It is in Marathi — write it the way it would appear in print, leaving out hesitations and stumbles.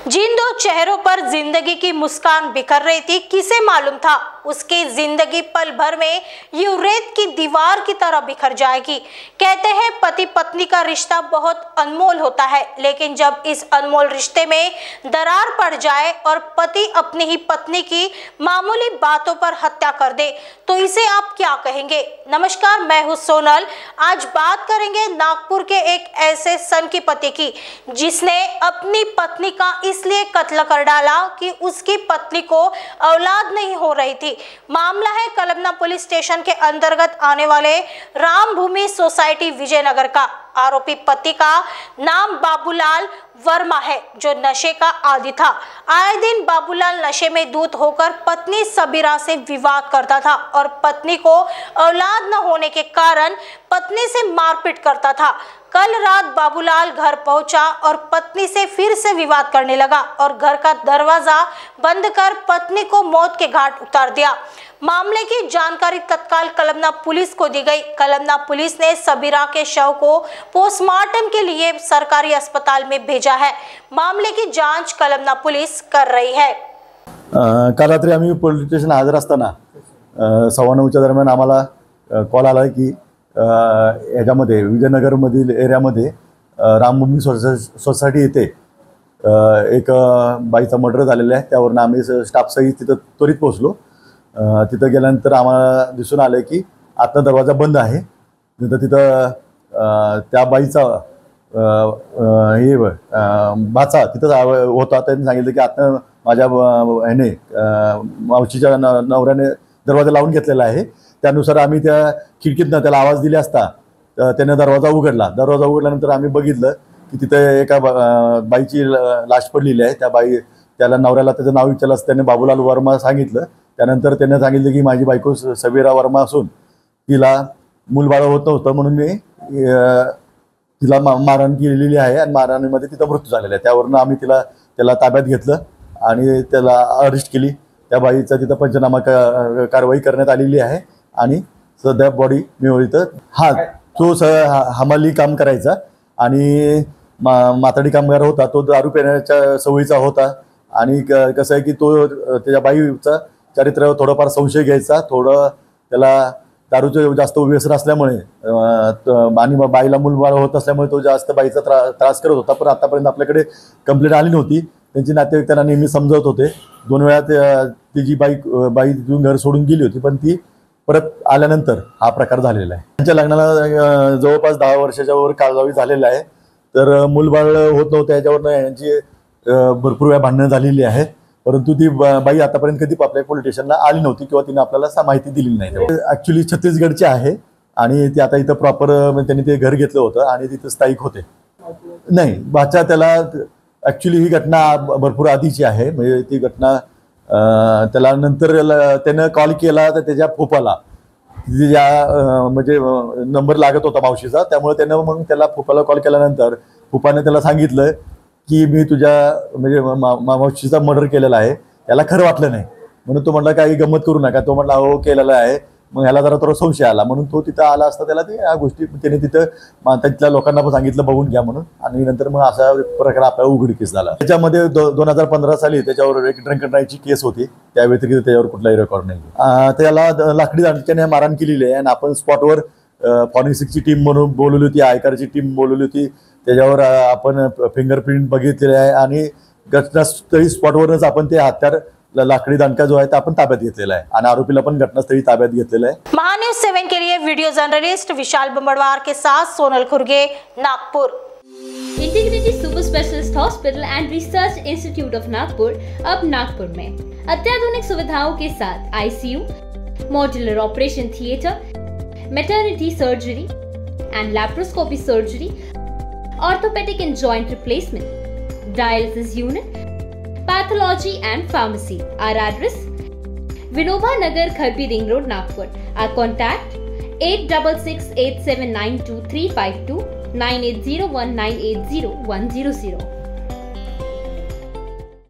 जिन दो चेहरों पर जिंदगी की मुस्कान बिखर रही थी, किसे मालूम था उसकी जिंदगी पल भर में यूं रेत की दीवार की तरह बिखर जाएगी। कहते हैं पति पत्नी का रिश्ता बहुत अनमोल होता है, लेकिन जब इस अनमोल रिश्ते में दरार पड़ जाए और पति अपनी ही पत्नी की मामूली बातों पर हत्या कर दे तो इसे आप क्या कहेंगे। नमस्कार, मैं हूं सोनल। आज बात करेंगे नागपुर के एक ऐसे सन की पति की जिसने अपनी पत्नी का इसलिए कत्ल कर डाला कि उसकी पत्नी को औलाद नहीं हो रही थी। मामला है कलमना पुलिस स्टेशन के अंतर्गत आने वाले रामभूमि सोसाइटी विजयनगर का। आरोपी पति का नाम बाबूलाल वर्मा है, जो नशे का आदी था। आए दिन बाबूलाल नशे में धुत होकर पत्नी सबीरा से विवाद करता था और पत्नी को औलाद न होने के कारण पत्नी से मारपीट करता था। कल रात बाबूलाल घर पहुंचा और पत्नी से फिर से विवाद करने लगा और घर का दरवाजा बंद कर पत्नी को मौत के घाट उतार दिया। मामले की जानकारी तत्काल कलमना पुलिस को दी गई। कलमना पुलिस ने सबीरा के शव को पोस्टमार्टम के लिए सरकारी अस्पताल में भेजा है। मामले की जांच कलमना पुलिस कर रही है। काल रात्री आम्ही पोलीस स्टेशन हजर असताना 9:15 दरम्यान आम्हाला कॉल आला की याच्यामध्ये विजयनगरमधील एरियामध्ये रामभूमी सोसायटी येथे एक बाईचा मर्डर झालेला आहे। त्यावरून आम्ही स्टाफसहित तिथं त्वरित पोहोचलो। तिथं गेल्यानंतर आम्हाला दिसून आलं की आतनं दरवाजा बंद आहे। तिथं त्या बाईचा भाचा तिथं होता। त्यांनी सांगितलं की आतनं माझ्या ह्याने मावशीच्या नवऱ्याने दरवाजा लावून घेतलेला आहे। त्यानुसार आम्ही त्या खिडकीतनं त्याला आवाज दिला असता त्याने दरवाजा उघडला। दरवाजा उघडल्यानंतर आम्ही बघितलं की तिथे एका बाईची लाश पडलेली आहे। त्या बाई त्याला नवऱ्याला त्याचं नाव विचारलं असतं त्याने बाबूलाल वर्मा सांगितलं। त्यानंतर त्याने सांगितलं की माझी बायको सबीरा वर्मा असून तिला मूलबाळ होत नव्हतं म्हणून मी तिला मारहाण केलेली आहे आणि मारहाणीमध्ये तिचा मृत्यू झालेला आहे। त्यावरून आम्ही त्याला ताब्यात घेतलं आणि त्याला अरेस्ट केली। त्या बाईचा तिथं पंचनामा कारवाई करण्यात आलेली आहे आणि सध्या बॉडी मिळवली। हा तो हमाली काम करायचा आणि माथाडी कामगार होता। तो दारू पिण्याच्या सवयीचा होता आणि कसं आहे की तो त्याच्या बाईचा चरित्रावर थोडाफार संशय घ्यायचा। थोडं त्याला दारूचं जास्त व्यसन असल्यामुळे आणि बाईला मूलबाळ होत असल्यामुळे तो जास्त बाईचा त्रास करत होता। पण आतापर्यंत आपल्याकडे कंप्लेंट आली नव्हती। त्यांची नातेवाईक त्यांना नेहमी समजवत होते। 2 वेळा ती जी बाई तिथून घर सोडून गेली होती, पण ती परत आल्यानंतर हा प्रकार झालेला आहे। त्यांच्या लग्नाला जवळपास 10 वर्षाच्या वर कालावधी झालेला आहे। तर मूलबाळ होत नव्हतं, याच्यावरनं यांची भरपूर वेळा भांडणं झालेली आहेत। परंतु ती बाई आतापर्यंत कधी आपल्या पोलीस स्टेशनला आली नव्हती किंवा तिने आपल्याला माहिती दिली नाही। ॲक्च्युली छत्तीसगडचे आहे आणि ते आता इथं प्रॉपर त्यांनी ते घर घेतलं होतं आणि तिथं स्थायिक होते। नाही, भाचा त्याला ॲक्च्युली ही घटना भरपूर आधीची आहे। म्हणजे ती घटना त्याला नंतर त्यानं कॉल केला तर त्याच्या फुफाला म्हणजे नंबर लागत होता मावशीचा। त्यामुळे त्यानं मग त्याला फुफाला कॉल केल्यानंतर फुफाने त्याला सांगितलं की मी तुझ्या म्हणजे मावशीचा मर्डर केलेला आहे। त्याला खरं वाटलं नाही म्हणून तो म्हटला काही गंमत करू नका। तो म्हटला हो केलेलं आहे। मग ह्याला जरा थोडा संशय आला म्हणून तो तिथं आला असता त्याला ह्या गोष्टी त्याने तिथं तिथल्या लोकांना पण सांगितलं बघून घ्या म्हणून। आणि नंतर मग असा प्रकार आपल्याला उघडकीस झाला। त्याच्यामध्ये 2015 साली त्याच्यावर एक ड्रंक अँड ड्राईव्हची केस होती। त्या व्यतिरिक्त त्याच्यावर कुठलाही रेकॉर्ड नाही। त्याला लाकडी दांडक्याने मारहाण केलेली आहे आणि आपण स्पॉटवर फॉरेन्सिकची टीम म्हणून बोलवली होती, आयकारची टीम बोलवली होती। त्याच्यावर आपण फिंगरप्रिंट बघितलेले आहे आणि घटनास्थळी स्पॉटवरच आपण ते हत्यार लाकडी दांडका जो आहे ते आपण ताब्यात घेतलेला आहे आणि आरोपीला पण घटनास्थळी ताब्यात घेतलेला आहे। महान्यूज 7 के लिए वीडियो जर्नलिस्ट विशाल बंबड़वार के साथ Sonal Khurge, Nagpur. Integrity super specialist hospital and research institute of Nagpur अब नागपुर में अत्याधुनिक सुविधाओं के साथ ICU, modular operation theatre, maternity surgery and laparoscopy surgery, orthopaedic and joint replacement, dialysis unit, pathology and pharmacy. Our address: Vinoba Nagar, Kharbi Ring Road, Nagpur. Our contact: 8668792352 9801980100.